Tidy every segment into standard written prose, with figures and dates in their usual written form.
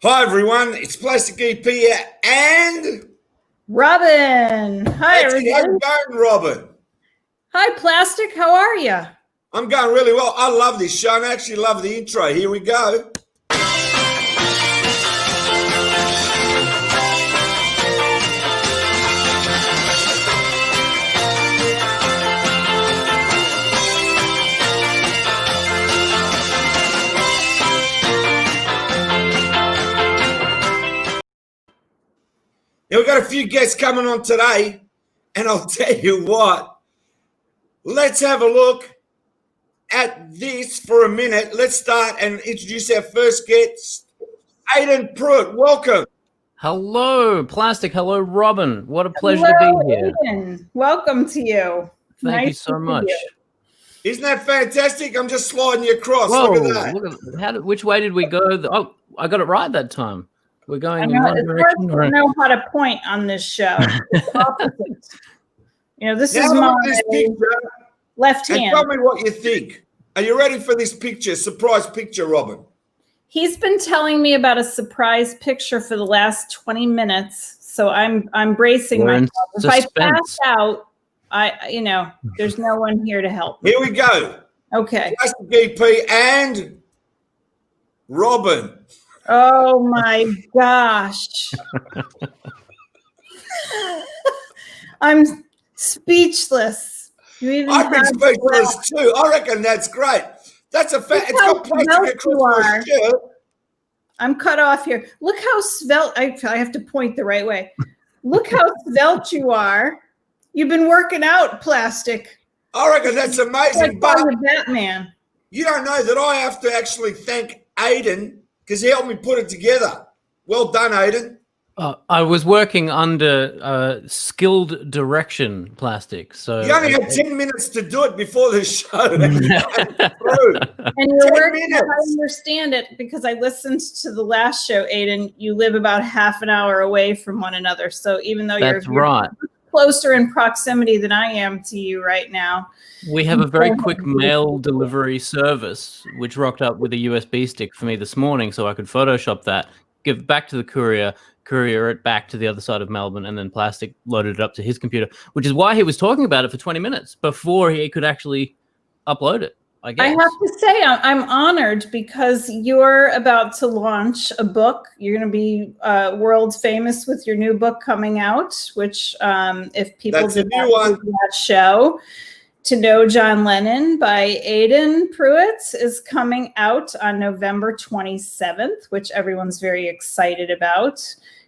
Hi everyone, it's Plastic EP here and Robin. Hi everybody. how's it going, Robin? Hi Plastic, how are you? I'm going really well. I love this show and I actually love the intro. Here we go. Now, we've got a few guests coming on today, and I'll tell you what, let's have a look at this for a minute. Let's start and introduce our first guest, Aidan Prewett. Welcome. Hello, Plastic. Hello, Robin. What a pleasure to be here. Aidan. Welcome to you. Thank you so much. Isn't that fantastic? I'm just sliding you across. Whoa, Look at that. Which way did we go? Oh, I got it right that time. We're going in one it's direction. hard to know how to point on this show. It's opposite. This Now is look my at this picture left and hand. tell me what you think. Are you ready for this picture? Surprise picture, Robin. He's been telling me about a surprise picture for the last 20 minutes, so I'm bracing myself. If I pass out, there's no one here to help me. Here we go. Okay. Plastic EP and Robin. Oh my gosh. I'm speechless. I've been speechless too. I reckon that's great. That's a fact. It's got plastic across my shirt. I'm cut off here. Look how svelte. I have to point the right way. Look how svelte you are. You've been working out, Plastic. I reckon that's amazing. But Batman. You don't know that I have to actually thank Aidan because he helped me put it together. Well done, Aidan. I was working under skilled direction, Plastic. So you only had 10 minutes to do it before the show. And you're working, I understand it because I listened to the last show, Aidan. You live about half an hour away from one another. So even though you're closer in proximity than I am to you right now. We have a very quick mail delivery service, which rocked up with a USB stick for me this morning so I could Photoshop that, give it back to the courier it back to the other side of Melbourne, and then Plastic loaded it up to his computer, which is why he was talking about it for 20 minutes before he could actually upload it, I guess. I have to say, I'm honored because you're about to launch a book. You're going to be world famous with your new book coming out, which if people did not see that show, To Know John Lennon by Aidan Prewett is coming out on November 27th, which everyone's very excited about.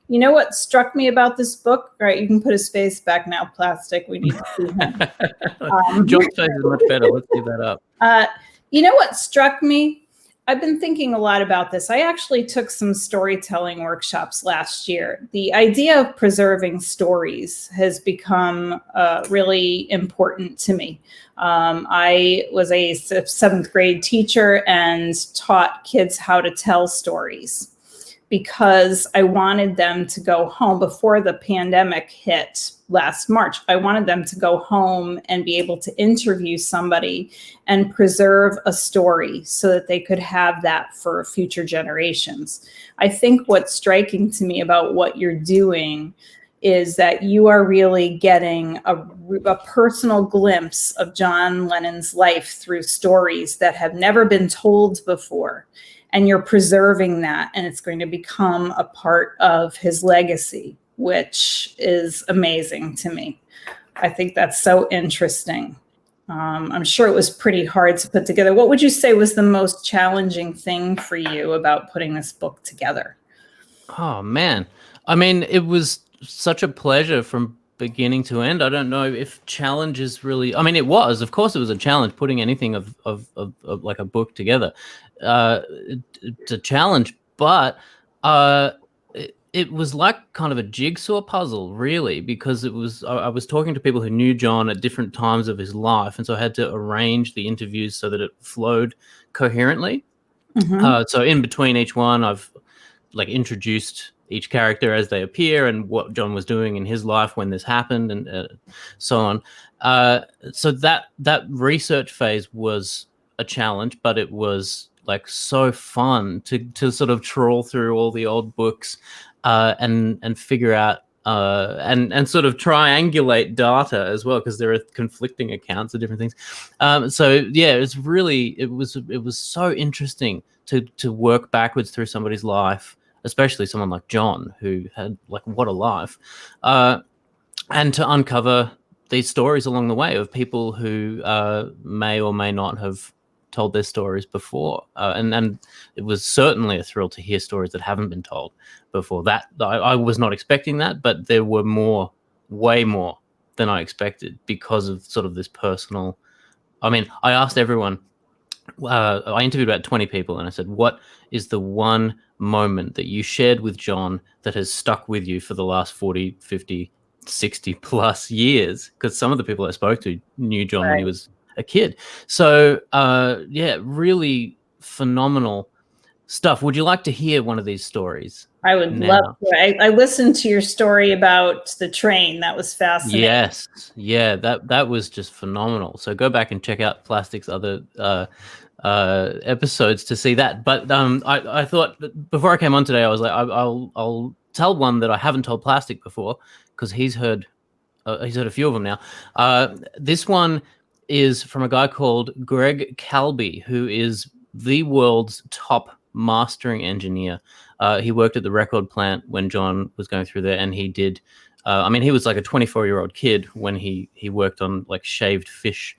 You know what struck me about this book? All right, you can put his face back now, Plastic. We need to see him. John's face is much better. Let's leave that up. You know what struck me? I've been thinking a lot about this. I actually took some storytelling workshops last year. The idea of preserving stories has become really important to me. I was a 7th grade teacher and taught kids how to tell stories because I wanted them to go home before the pandemic hit last March. I wanted them to go home and be able to interview somebody and preserve a story so that they could have that for future generations. I think what's striking to me about what you're doing is that you are really getting a personal glimpse of John Lennon's life through stories that have never been told before. And you're preserving that, and it's going to become a part of his legacy, which is amazing to me. I think that's so interesting. I'm sure it was pretty hard to put together. What would you say was the most challenging thing for you about putting this book together? Oh, man. I mean, it was such a pleasure from beginning to end. I don't know if challenge is really, I mean, it was, of course it was a challenge putting anything of like a book together. It's a challenge, but it was like kind of a jigsaw puzzle, really, because I was talking to people who knew John at different times of his life, and so I had to arrange the interviews so that it flowed coherently. Mm-hmm. So in between each one, I've like introduced each character as they appear and what John was doing in his life when this happened, and so on. So that research phase was a challenge, but it was like so fun to sort of trawl through all the old books and figure out and sort of triangulate data as well, because there are conflicting accounts of different things. So yeah, it was so interesting to work backwards through somebody's life, especially someone like John, who had like what a life, and to uncover these stories along the way of people who may or may not have told their stories before, and it was certainly a thrill to hear stories that haven't been told before. That I was not expecting that, but there were more, way more than I expected, because of sort of this personal. I mean, I asked everyone. I interviewed about 20 people, and I said, what is the one moment that you shared with John that has stuck with you for the last 40, 50, 60 plus years? Because some of the people I spoke to knew John when he was a kid. So yeah, really phenomenal stuff. Would you like to hear one of these stories? I would love to. I listened to your story about the train. That was fascinating. Yes. Yeah, that was just phenomenal. So go back and check out Plastic's other episodes to see that. But I thought before I came on today, I was like, I'll tell one that I haven't told Plastic before, because he's heard a few of them now. This one is from a guy called Greg Calby, who is the world's top mastering engineer. He worked at the record plant when John was going through there, and he did. I mean, he was like a 24-year-old kid when he worked on like Shaved Fish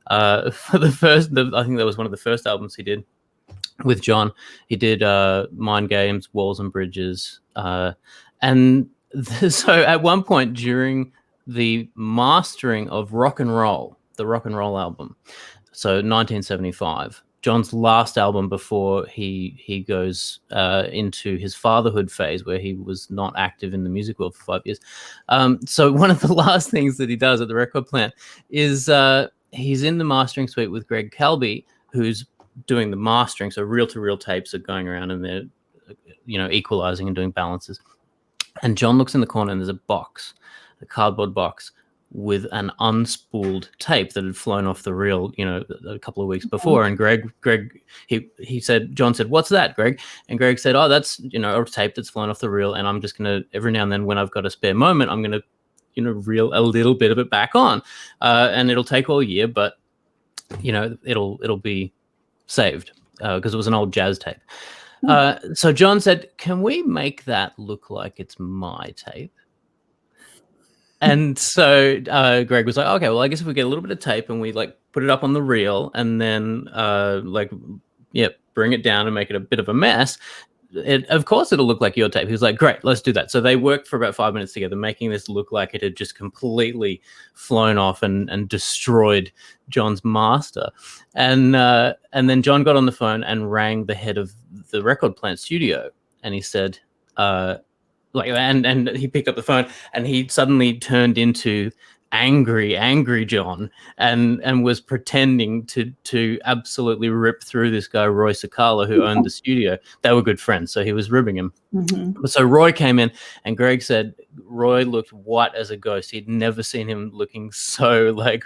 for the first. I think that was one of the first albums he did with John. He did Mind Games, Walls and Bridges, and so at one point during the mastering of Rock and Roll, the Rock and Roll album, so 1975. John's last album before he goes into his fatherhood phase, where he was not active in the music world for 5 years. So one of the last things that he does at the record plant is he's in the mastering suite with Greg Calby, who's doing the mastering. So reel-to-reel tapes are going around, and they're, equalizing and doing balances. And John looks in the corner, and there's a box, a cardboard box, with an unspooled tape that had flown off the reel, a couple of weeks before. And Greg, he said, John said, "What's that, Greg?" And Greg said, "Oh, that's, a tape that's flown off the reel. And I'm just going to, every now and then when I've got a spare moment, I'm going to, reel a little bit of it back on. And it'll take all year, but, it'll be saved because it was an old jazz tape." So John said, "Can we make that look like it's my tape?" And so Greg was like, "Okay, well, I guess if we get a little bit of tape and we like put it up on the reel and then bring it down and make it a bit of a mess, of course it'll look like your tape." He was like, "Great, let's do that." So they worked for about 5 minutes together, making this look like it had just completely flown off and destroyed John's master. And then John got on the phone and rang the head of the record plant studio, and he said, and he picked up the phone, and he suddenly turned into angry John, and was pretending to absolutely rip through this guy Roy Cicala, who owned the studio. They were good friends, so he was ribbing him. Mm-hmm. So Roy came in, and Greg said Roy looked white as a ghost. He'd never seen him looking so like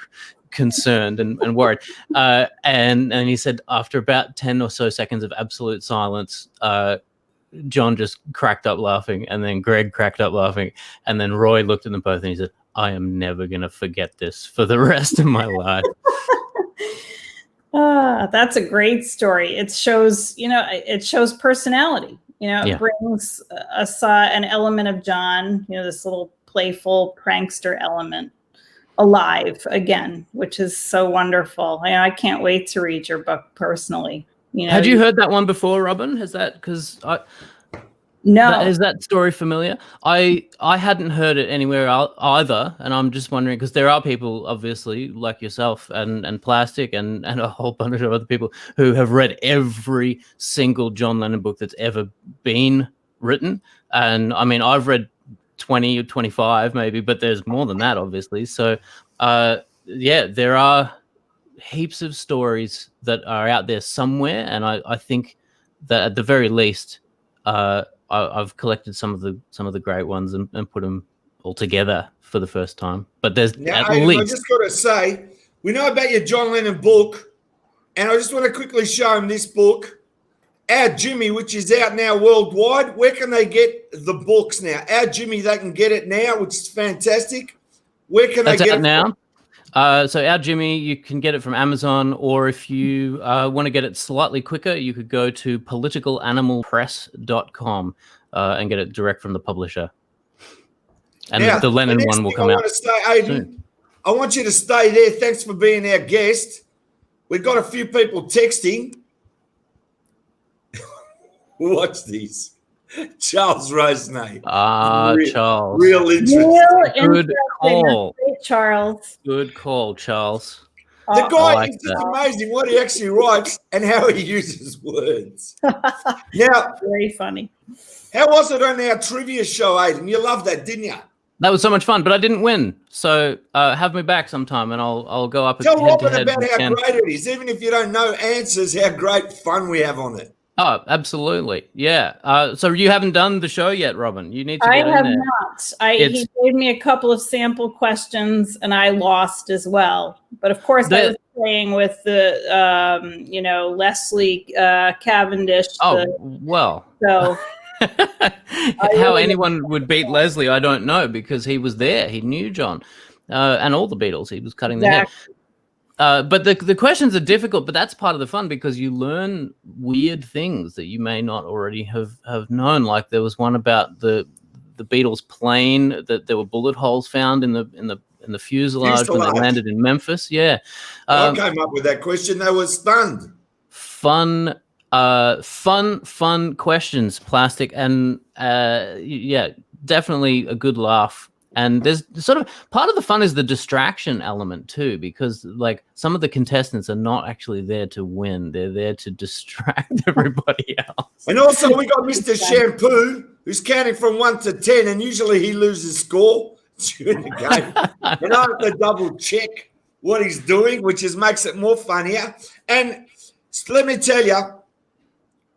concerned and worried. And he said after about 10 or so seconds of absolute silence, John just cracked up laughing, and then Greg cracked up laughing, and then Roy looked at them both and he said, "I am never going to forget this for the rest of my life." That's a great story. It shows, personality. It brings an element of John, this little playful prankster element alive again, which is so wonderful. I can't wait to read your book personally. Had you heard that one before, Robin? Has that, because no, is that story familiar? I hadn't heard it anywhere either, and I'm just wondering, because there are people obviously like yourself and Plastic and a whole bunch of other people who have read every single John Lennon book that's ever been written. And I mean, I've read 20 or 25 maybe, but there's more than that, obviously. So there are heaps of stories that are out there somewhere, and I think that at the very least I've collected some of the great ones and put them all together for the first time. But there's now, Aidan, I just got to say, we know about your John Lennon book, and I just want to quickly show him this book. Our Jimmy, which is out now worldwide, where can they get the books now? Our Jimmy, they can get it now, which is fantastic. Where can they That's get out it now. from? So our Jimmy, you can get it from Amazon, or if you want to get it slightly quicker, you could go to politicalanimalpress.com and get it direct from the publisher. And Now, the Lennon next one will thing come I out want to say, Aidan, soon. I want you to stay there. Thanks for being our guest. We've got a few people texting. Watch these. Charles Rosenay. Charles. Real interesting. Good call. Great, Charles. Good call, Charles. The guy like is just that. amazing what he actually writes and how he uses words. Now, Very funny. how was it on our trivia show, Aidan? You loved that, didn't you? That was so much fun, but I didn't win. So have me back sometime, and I'll go up. Tell head to Robin head about how again. great it is. Even if you don't know answers, how great fun we have on it. Oh, absolutely, yeah. So you haven't done the show yet, Robin. You need to I get in have there. not. He gave me a couple of sample questions, and I lost as well. But of course, I was playing with the, Leslie Cavendish. Well. So how anyone would beat Leslie, I don't know, because he was there. He knew John and all the Beatles. He was cutting the hair. But the questions are difficult, but that's part of the fun because you learn weird things that you may not already have known. Like there was one about the Beatles plane that there were bullet holes found in the fuselage when they landed in Memphis. Yeah, I came up with that question. They were stunned. Fun questions, Plastic, and yeah, definitely a good laugh. And there's sort of part of the fun is the distraction element too, because like some of the contestants are not actually there to win; they're there to distract everybody else. And also, we got Mr. Shampoo, who's counting from 1 to 10, and usually he loses score during the game. And I have to double check what he's doing, which makes it more funnier. And let me tell you,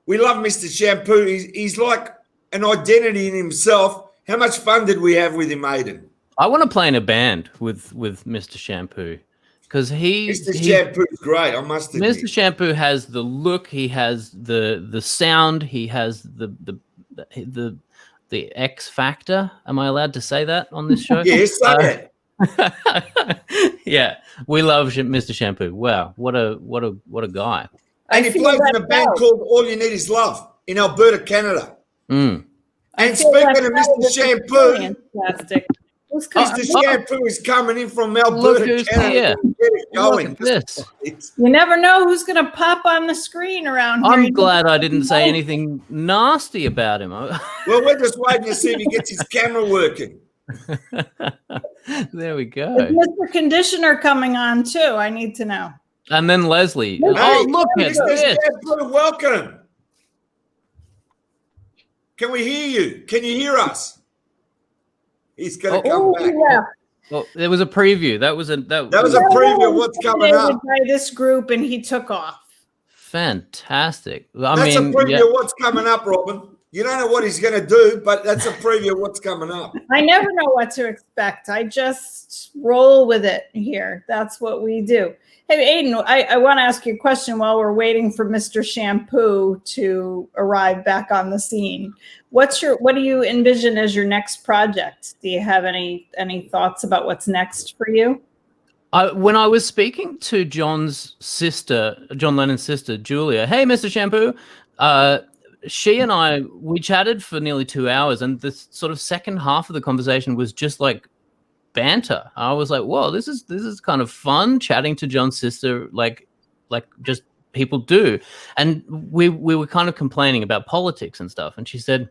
we love Mr. Shampoo. He's like an identity in himself. How much fun did we have with him, Aidan? I want to play in a band with Mr. Shampoo because Mr. Shampoo's great. I must admit. Mr. Shampoo has the look. He has the sound. He has the X factor. Am I allowed to say that on this show? Yes, say it. Yeah, we love Mr. Shampoo. Wow, what a guy. And he plays in a band called All You Need Is Love in Alberta, Canada. Mm. And speaking of Mr. Shampoo, Mr. Shampoo is coming in from Alberta, Canada. Look at this. You never know who's going to pop on the screen around here. I'm glad I didn't say anything nasty about him. Well, we're just waiting to see if he gets his camera working. There we go. Is Mr. Conditioner coming on too? I need to know. And then Leslie. Hey, oh, look at Mr. this. Shampoo, welcome. Can we hear you? Can you hear us? He's going to come back. Yeah. Well, there was a preview. That was a preview of what's coming up. By this group, and he took off. Fantastic. That's a preview of what's coming up, Robin. You don't know what he's going to do, but that's a preview of what's coming up. I never know what to expect. I just roll with it here. That's what we do. Hey, Aidan, I want to ask you a question while we're waiting for Mr. Shampoo to arrive back on the scene. What do you envision as your next project? Do you have any thoughts about what's next for you? When I was speaking to John Lennon's sister, Julia, hey, Mr. Shampoo, she and we chatted for nearly 2 hours, and the sort of second half of the conversation was just like banter. I was like, whoa, this is kind of fun chatting to John's sister, like just people do. And we were kind of complaining about politics and stuff. And she said,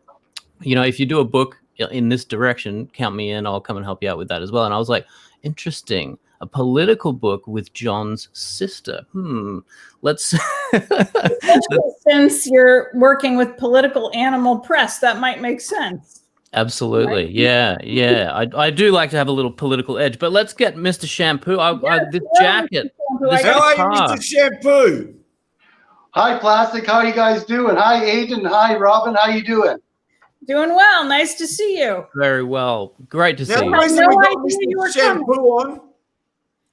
if you do a book in this direction, count me in. I'll come and help you out with that as well. And I was like, interesting. A political book with John's sister. Let's. Since you're working with Political Animal Press, that might make sense. Absolutely. Right? Yeah. I do like to have a little political edge, but let's get Mr. Shampoo. This jacket. How are you, Mr. Shampoo? Hi, Plastic. How are you guys doing? Hi, Aidan. Hi, Robin. How you doing? Doing well. Nice to see you. Very well. Great to see you. The reason we got Mr. Shampoo on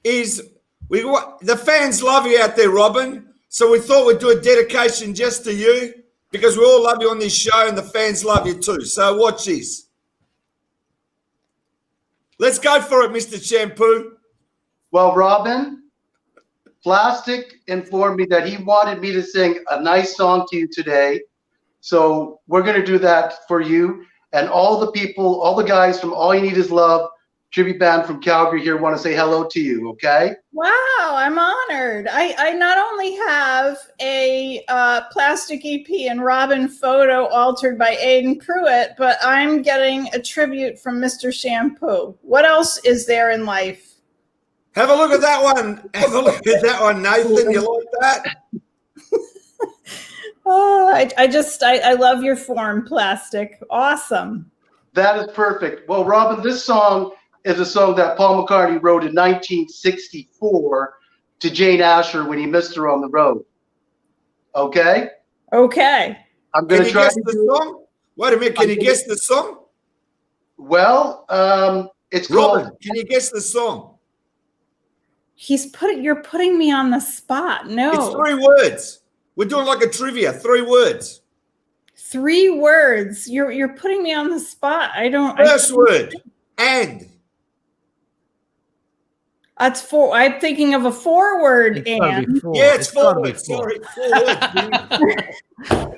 is the fans love you out there, Robin. So we thought we'd do a dedication just to you. because we all love you on this show and the fans love you too. So watch this. Let's go for it, Mr. Shampoo. Well, Robin, Plastic informed me that he wanted me to sing a nice song to you today. So we're going to do that for you. And all the people, all the guys from All You Need Is Love, tribute band from Calgary here, want to say hello to you, okay? Wow, I'm honored. I not only have a Plastic EP and Robin photo altered by Aidan Prewett, but I'm getting a tribute from Mr. Shampoo. What else is there in life? Have a look at that one. Have a look at that one, Nathan. You like that? Oh, I love your form, Plastic. Awesome. That is perfect. Well, Robin, this song is a song that Paul McCartney wrote in 1964 to Jane Asher when he missed her on the road. Okay? Okay. I'm going to try to guess the song. Wait a minute. Can you guess the song? Well, it's Robin, called. can you guess the song? You're putting me on the spot. No. It's 3 words. We're doing like a trivia. 3 words. 3 words. You're putting me on the spot. First word. And. That's 4. I'm thinking of a 4-word and. Yeah, it's 4 words. Sorry, 4 words.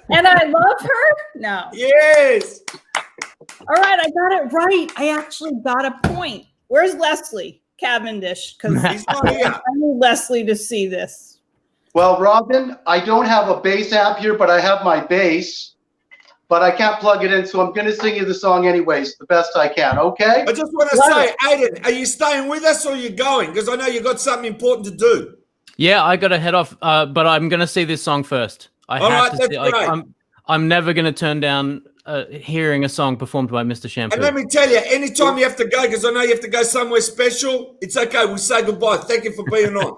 And I love her? No. Yes. All right, I got it right. I actually got a point. Where's Leslie Cavendish? Because He's not here. I need Leslie to see this. Well, Robin, I don't have a bass amp here, but I have my bass. But I can't plug it in, so I'm going to sing you the song anyways, the best I can, okay? I just want to say, Aidan, are you staying with us or are you going? Because I know you've got something important to do. Yeah, I got to head off, but I'm going to see this song first. That's great. I'm never going to turn down hearing a song performed by Mr. Shampoo. And let me tell you, anytime you have to go, because I know you have to go somewhere special, it's okay. We'll say goodbye. Thank you for being on.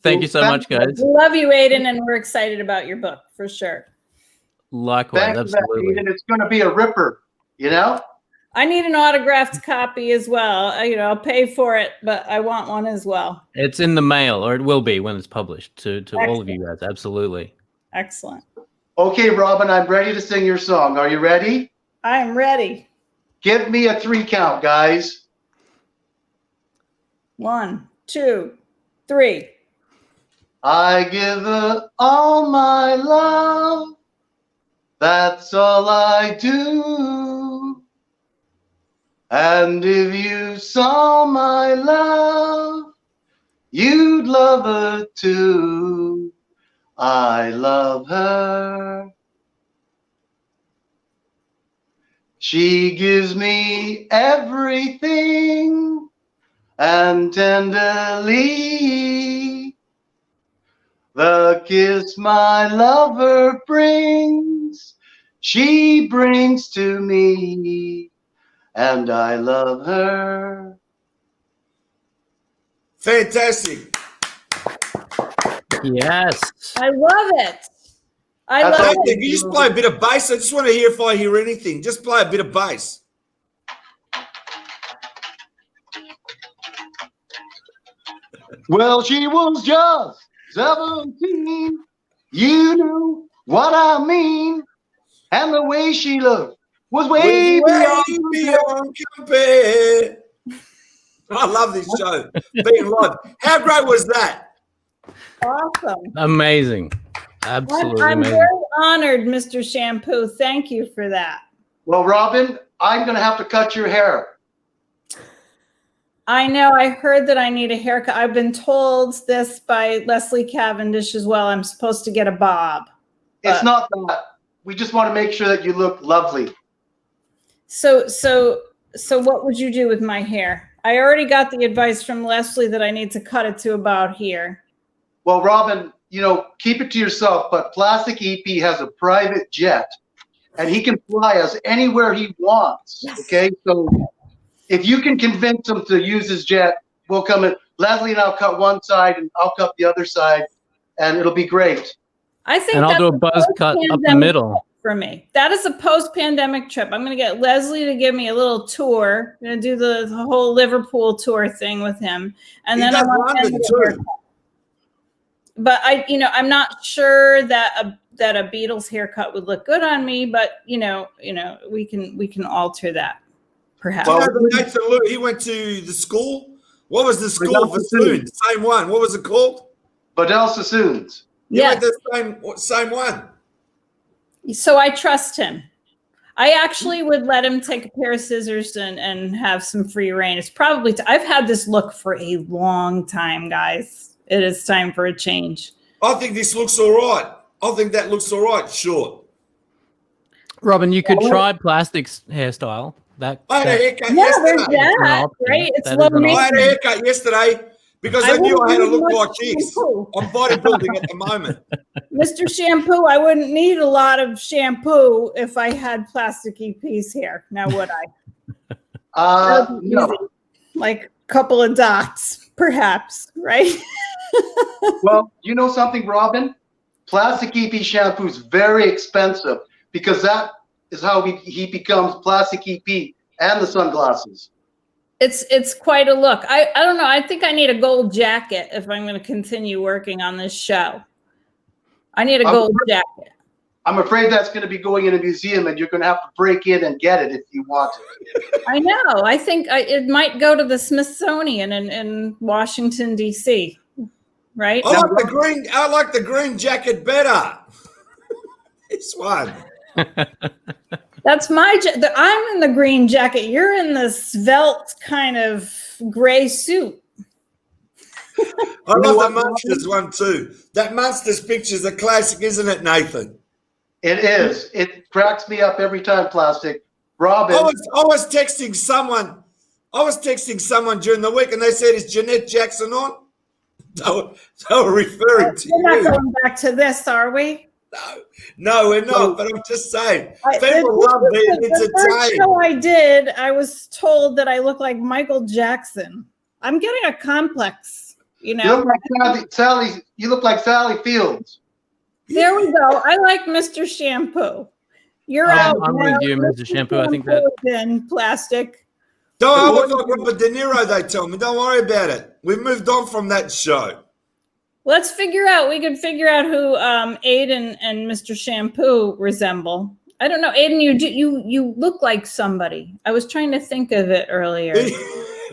Thank you so much, guys. We love you, Aidan, and we're excited about your book, for sure. Likewise, absolutely. And it's going to be a ripper, you know? I need an autographed copy as well. I'll pay for it, but I want one as well. It's in the mail, or it will be when it's published to all of you guys. Absolutely. Excellent. Okay, Robin, I'm ready to sing your song. Are you ready? I'm ready. Give me a 3 count, guys. 1, 2, 3. I give her all my love. That's all I do. And if you saw my love, you'd love her too. I love her. She gives me everything, and tenderly the kiss my lover brings, she brings to me, and I love her. Fantastic. Yes. I love it. I love Can it. you just play a bit of bass? I just want to hear if I hear anything. Just play a bit of bass. Well, she was just 17. You know what I mean. And the way she looked was way beyond compare. I love this show. Being live. How great was that? Awesome. Amazing. Absolutely I'm amazing. very honored, Mr. Shampoo. Thank you for that. Well, Robin, I'm going to have to cut your hair. I know. I heard that I need a haircut. I've been told this by Leslie Cavendish as well. I'm supposed to get a bob. It's not that. We just want to make sure that you look lovely. So what would you do with my hair? I already got the advice from Leslie that I need to cut it to about here. Well, Robin, keep it to yourself, but Plastic EP has a private jet, and he can fly us anywhere he wants, okay? So if you can convince him to use his jet, we'll come in. Leslie and I'll cut one side, and I'll cut the other side, and it'll be great. I think And I'll do a buzz cut up the middle. For me. That is a post-pandemic trip. I'm going to get Leslie to give me a little tour. I'm going to do the whole Liverpool tour thing with him. And then I want to. But I'm not sure that that a Beatles haircut would look good on me, but we can alter that perhaps. Do you know that Nathan Lou, he went to the school? What was the school for Sassoon? Same one. What was it called? Bodell Sassoons. He went to the same one. So I trust him. I actually would let him take a pair of scissors and have some free reign. It's probably, I've had this look for a long time, guys. It is time for a change. I think this looks all right. I think that looks all right, short. Robin, you could try Plastic's hairstyle. I had a haircut yesterday. There's that, right? It's That low is an I maintenance. had a haircut yesterday because I knew I had to look like this. Shampoo. I'm bodybuilding at the moment. Mr. Shampoo, I wouldn't need a lot of shampoo if I had Plastic EP's hair. Now would I? No. Easy. Like a couple of dots, perhaps, right? Well, you know something, Robin? Plastic EP shampoo is very expensive because that is how he becomes Plastic EP and the sunglasses. It's quite a look. I don't know. I think I need a gold jacket if I'm going to continue working on this show. I need a gold jacket. I'm afraid that's going to be going in a museum, and you're going to have to break in and get it if you want it. I know. I think it might go to the Smithsonian in Washington, D.C., right? I like the green jacket better. This one. That's my. I'm in the green jacket. You're in the svelte kind of gray suit. I love the Monsters one too. That Monsters picture's a classic, isn't it, Nathan? It is. It cracks me up every time, Plastic. Robin. I was texting someone. During the week, and they said, "Is Jeanette Jackson on?" They were referring to We're you. not going back to this, are we? No, we're not. But I'm just saying, people The love being first entertained. show I did, I was told that I look like Michael Jackson. I'm getting a complex, You look like Sally. You look like Sally Fields. There we go. I like Mr. Shampoo. You're out. I'm with you, Mr. Shampoo. I think that in Plastic. Don't I look like Robert De Niro? They tell me. Don't worry about it. We've moved on from that show. Let's figure out. We could figure out who Aidan and Mr. Shampoo resemble. I don't know, Aidan. You look like somebody. I was trying to think of it earlier.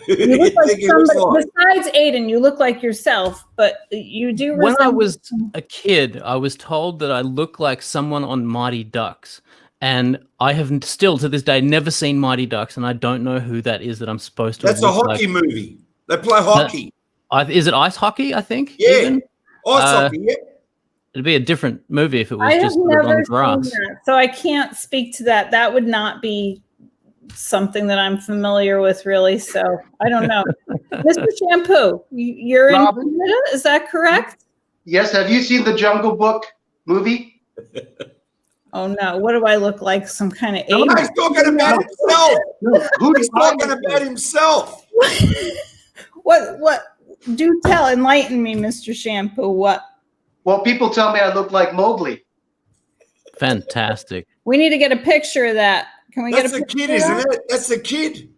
You look like somebody besides Aidan. You look like yourself, but you do. When I was a kid, I was told that I look like someone on Mighty Ducks, and I have still to this day never seen Mighty Ducks, and I don't know who that is that I'm supposed to. That's a hockey movie. They play hockey. Is it ice hockey? I think. Yeah, even? ice hockey. Yeah. It'd be a different movie if it was I just have sort of on never the grass. seen that, so I can't speak to that. That would not be something that I'm familiar with, really. So I don't know. Mr. Shampoo, you're Robin? in Canada, is that correct? Yes. Have you seen the Jungle Book movie? Oh no, what do I look like? Some kind of No, he's talking about himself. Who He's talking about himself. What? Do tell, enlighten me, Mr. Shampoo. What? Well, people tell me I look like Mowgli. Fantastic. We need to get a picture of that. Can we That's get a the picture kid, of isn't that? it? That's the kid.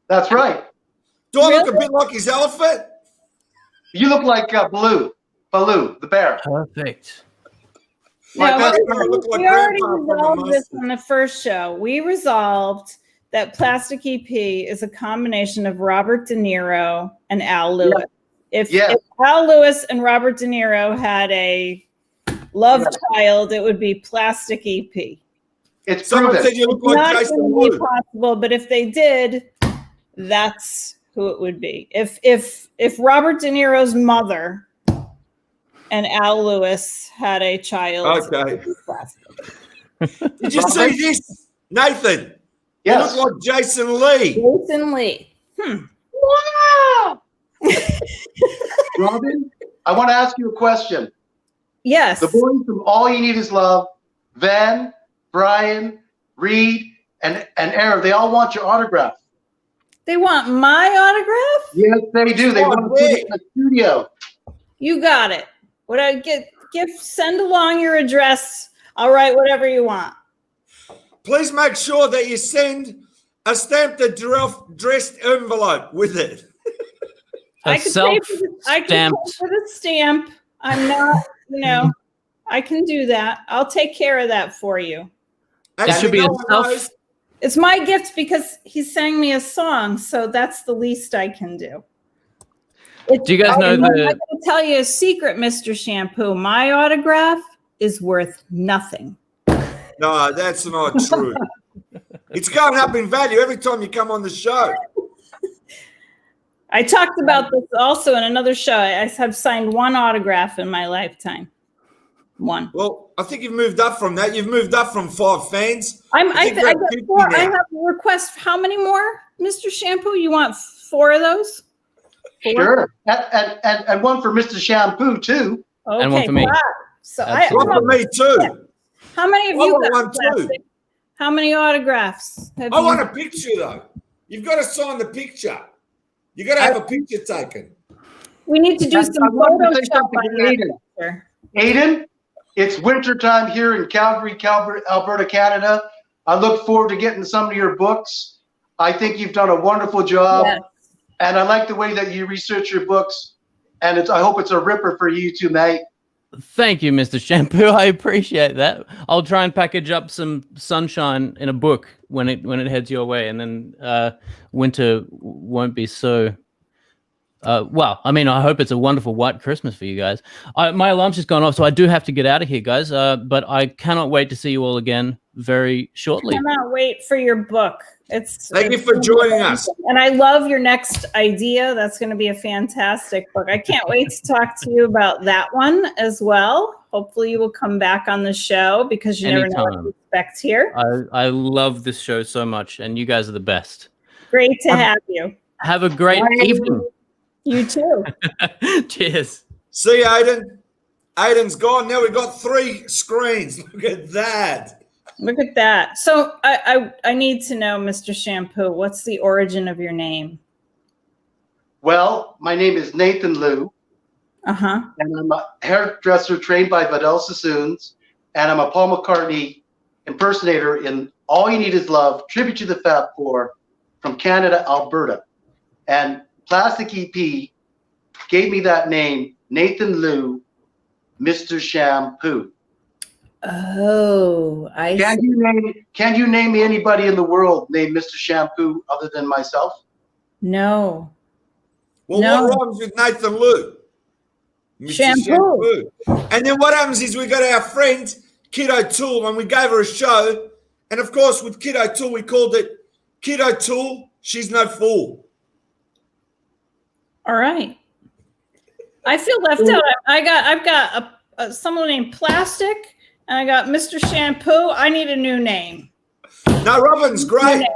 That's right. Do I look a Really? bit like his elephant? You look like Baloo, the bear. Perfect. My No, best friend looked like we already Grandpa from the resolved this Monsters. on the first show. We resolved that Plastic EP is a combination of Robert De Niro and Al Lewis. If Al Lewis and Robert De Niro had a love child, it would be Plastic EP. It's Someone proven. said you look It's like not Jason going to be Wu. possible, but if they did, that's who it would be. If Robert De Niro's mother and Al Lewis had a child, Okay. it would be Plastic. Did you see this, Nathan? Yes. You look like Jason Lee. Jason Lee. Wow. Robin, I want to ask you a question. Yes. The boys from All You Need Is Love, Van, Brian, Reed, and Aaron, they all want your autograph. They want my autograph? Yes, they do. They want to put it in the studio. You got it. What I send along your address. I'll write whatever you want. Please make sure that you send a stamped dressed envelope with it. A I could pay for the stamp. I'm not, I can do that. I'll take care of that for you. It should be a self. It's my gift because he sang me a song, so that's the least I can do. Do you guys know I'm the? going to tell you a secret, Mr. Shampoo. My autograph is worth nothing. No, that's not true. It's going up in value every time you come on the show. I talked about this also in another show. I have signed one autograph in my lifetime. One. Well, I think you've moved up from that. You've moved up from 5 fans. I you're at got 50 4. now. I have a request. How many more, Mr. Shampoo? You want 4 of those? 4? Sure. And one for Mr. Shampoo, too. Okay, And one for me. wow. So Absolutely. One for me too. how many of I you want got one too. plastic? How many autographs? I want a picture though. You've got to sign the picture. You got to have a picture taken. We need to do I some wanted to say Photoshop something on to that Aidan. picture. Aidan, it's wintertime here in Calgary, Alberta, Canada. I look forward to getting some of your books. I think you've done a wonderful job. Yes. And I like the way that you research your books. And I hope it's a ripper for you too, mate. Thank you, Mr. Shampoo. I appreciate that. I'll try and package up some sunshine in a book when it heads your way, and then winter won't be so. Well, I mean, I hope it's a wonderful white Christmas for you guys. My alarm's just gone off, so I do have to get out of here, guys. But I cannot wait to see you all again very shortly. I cannot wait for your book. Thank you for joining us. And I love your next idea. That's going to be a fantastic book. I can't wait to talk to you about that one as well. Hopefully you will come back on the show because you never know what to expect here. I love this show so much, and you guys are the best. Great to have you. Have a great evening. You too. Cheers. See you, Aidan. Aidan's gone. Now we've got 3 screens. Look at that. Look at that. So I need to know, Mr. Shampoo, what's the origin of your name? Well, my name is Nathan Liu. Uh-huh. And I'm a hairdresser trained by Vidal Sassoons. And I'm a Paul McCartney impersonator in All You Need Is Love, Tribute to the Fab Four from Canada, Alberta. And Plastic EP gave me that name, Nathan Liu, Mr. Shampoo. Oh, I see. Can you name me anybody in the world named Mr. Shampoo other than myself? No. Well, No. what rhymes with Nathan Liu? Mr. Shampoo. And then what happens is we got our friend, Kid O'Toole, and we gave her a show. And of course, with Kid O'Toole, we called it Kid O'Toole, She's No Fool. All right. I feel left out. I've got someone named Plastic, and I got Mr. Shampoo. I need a new name. No, Robin's great.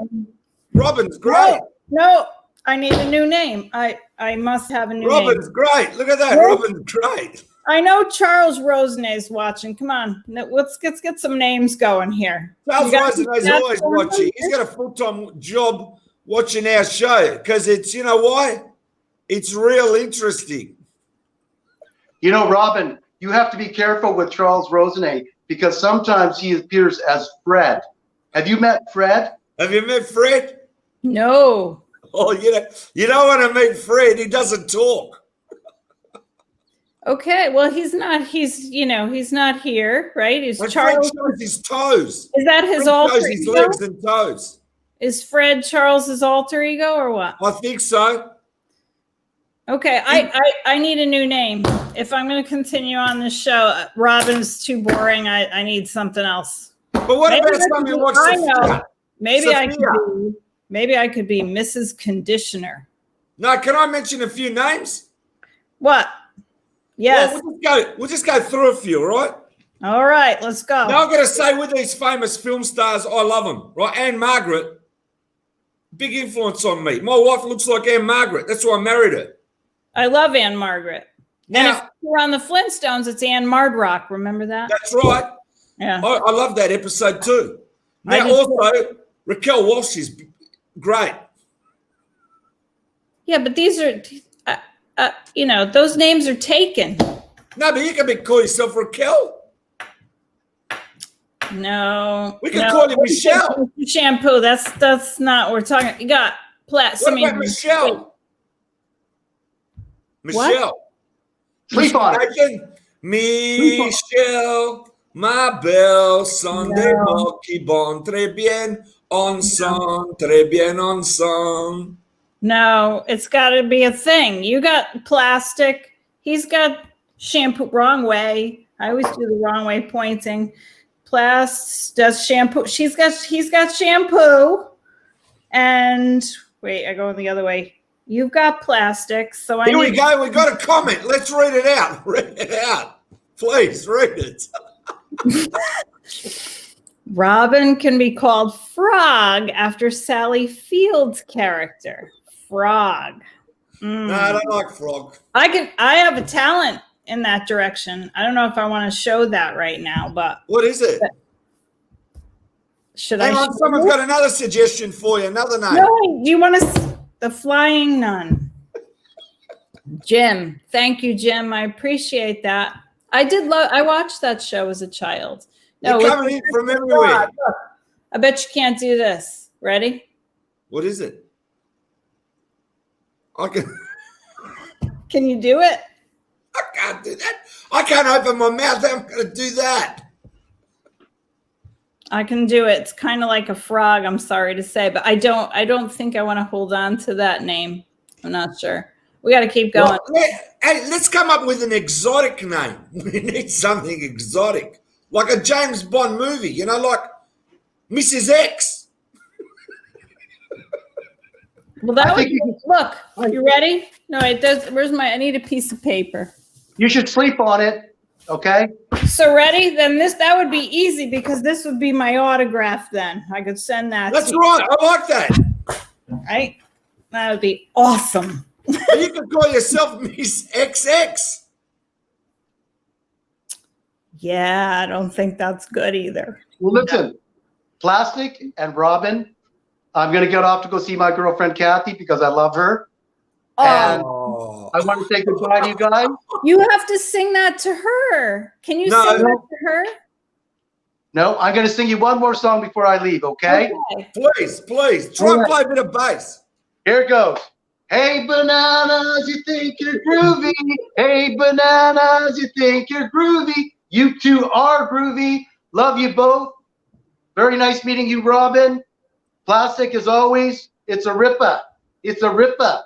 Robin's great. No, I need a new name. I must have a new name. Robin's great. Look at that. What? Robin's great. I know Charles Rosenay's watching. Come on. Let's get some names going here. Charles Rosenay's always watching. He's got a full-time job watching our show because it's, you know why? It's real interesting. You know, Robin, you have to be careful with Charles Rosenay because sometimes he appears as Fred. Have you met Fred? Have you met Fred? No. Oh, you don't want to meet Fred. He doesn't talk. Okay, well, he's not here, right? Is Charles Fred shows his toes. Is that his Fred alter shows his ego? legs and toes. Is Fred Charles's alter ego or what? I think so. Okay, I need a new name. If I'm going to continue on this show, Robin's too boring. I need something else. But what Maybe about I something could like be- I Sophia? know. Maybe I could be Sophia. Mrs. Conditioner. No, can I mention a few names? What? Yes. Well, we'll just go through a few, all right? All right, let's go. Now, I've got to say, with these famous film stars, I love them, right? Anne Margaret, big influence on me. My wife looks like Anne Margaret. That's why I married her. I love Anne Margaret. And Now, if we're on the Flintstones, it's Anne Mardrock. Remember that? that's right. Yeah. I love that episode too. I Now, do also, Raquel Walsh is great. Yeah, but these are, those names are taken. No, but you can call yourself Raquel. No. We can call you Michelle. Shampoo. That's not what we're talking. You got What about Michelle? Michelle. Sleep on it. Imagine Michel, ma belle, sont des mots qui vont très bien ensemble, très bien ensemble. No, it's got to be a thing. You got plastic. He's got shampoo. Wrong way. I always do the wrong way pointing. Plas does shampoo. He's got shampoo. And wait, I go the other way. You've got plastic. So Here we go. We got a comment. Let's read it out. Read it out. Please read it. Robin can be called Frog after Sally Field's character. Frog. No, I don't like frog. I have a talent in that direction. I don't know if I want to show that right now, but What is it? should Hang I? on, someone's got another suggestion for you. Another name. No, you want to the Flying Nun. Jim. Thank you, Jim. I appreciate that. I watched that show as a child. No, You're coming in from everywhere. Look, I bet you can't do this. Ready? What is it? Can you do it? I can't do that. I can't open my mouth. I'm going to do that. I can do it. It's kind of like a frog, I'm sorry to say, but I don't think I want to hold on to that name. I'm not sure. We got to keep going. Well, hey, let's come up with an exotic name. We need something exotic. Like a James Bond movie, like Mrs. X. Well, that would look. Are you ready? No, it does. I need a piece of paper. You should sleep on it, okay? So ready? Then that would be easy because this would be my autograph then. I could send that. That's right. I like that. Right? That would be awesome. You could call yourself Miss XX. Yeah, I don't think that's good either. Well, listen, Plastic and Robin, I'm going to get off to go see my girlfriend, Kathy, because I love her. And I want to say goodbye to you guys. You have to sing that to her. Can you sing that to her? No, I'm going to sing you one more song before I leave, okay? Please. Try and play a bit of bass. Here it goes. Hey, bananas, you think you're groovy. Hey, bananas, you think you're groovy. You two are groovy. Love you both. Very nice meeting you, Robin. Plastic, as always, it's a ripper. It's a ripper.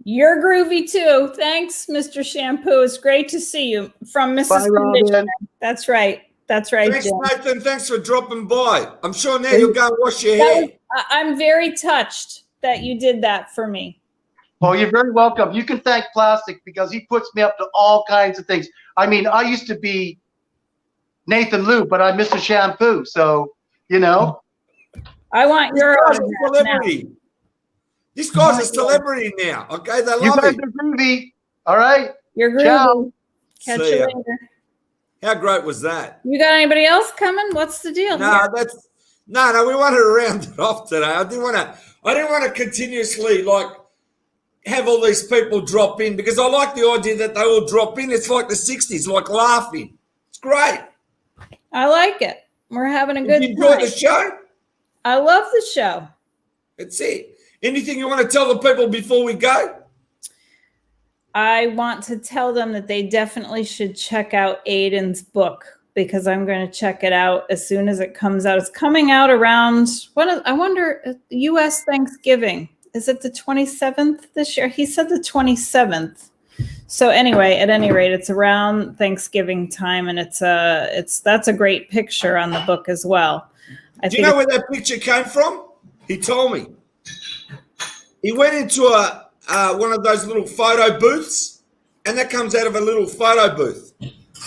You're groovy too. Thanks, Mr. Shampoo. It's great to see you from Mrs. Bye, Robin. That's right. That's right. Thanks, Jim. Nathan. Thanks for dropping by. I'm sure now you'll go and wash your hair. I'm very touched that you did that for me. Oh, you're very welcome. You can thank Plastic because he puts me up to all kinds of things. I mean, I used to be Nathan Lou, but I'm Mr. Shampoo. So, I want your celebrity. This guy's a celebrity now. Okay, they you love guys him. are groovy. All right. You're groovy. Ciao. Catch See you ya. later. How great was that? You got anybody else coming? What's the deal? No, we wanted to round it off today. I didn't want to continuously have all these people drop in because I like the idea that they all drop in. It's like the 60s, like laughing. It's great. I like it. We're having a good You enjoy time. the show? I love the show. That's it. Anything you want to tell the people before we go? I want to tell them that they definitely should check out Aidan's book because I'm going to check it out as soon as it comes out. It's coming out around, I wonder, U.S. Thanksgiving. Is it the 27th this year? He said the 27th. So anyway, at any rate, it's around Thanksgiving time, and that's a great picture on the book as well. Do you know where that picture came from? He told me. He went into one of those little photo booths, and that comes out of a little photo booth.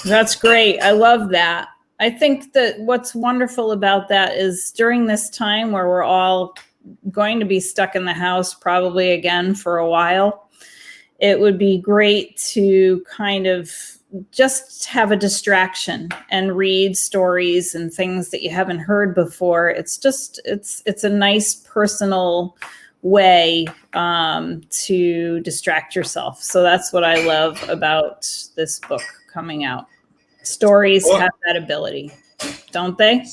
That's great. I love that. I think that what's wonderful about that is during this time where we're all going to be stuck in the house probably again for a while, it would be great to kind of just have a distraction and read stories and things that you haven't heard before. It's a nice personal way to distract yourself. So that's what I love about this book coming out. Stories have that ability, don't they?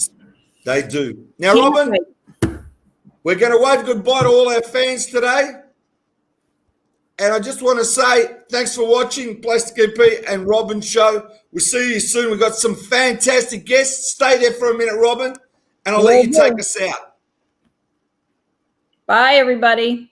They do. Now, Robin, we're going to wave goodbye to all our fans today. And I just want to say thanks for watching Plastic EP and Robin Show. We'll see you soon. We've got some fantastic guests. Stay there for a minute, Robin, and I'll let you take us out. Bye, everybody.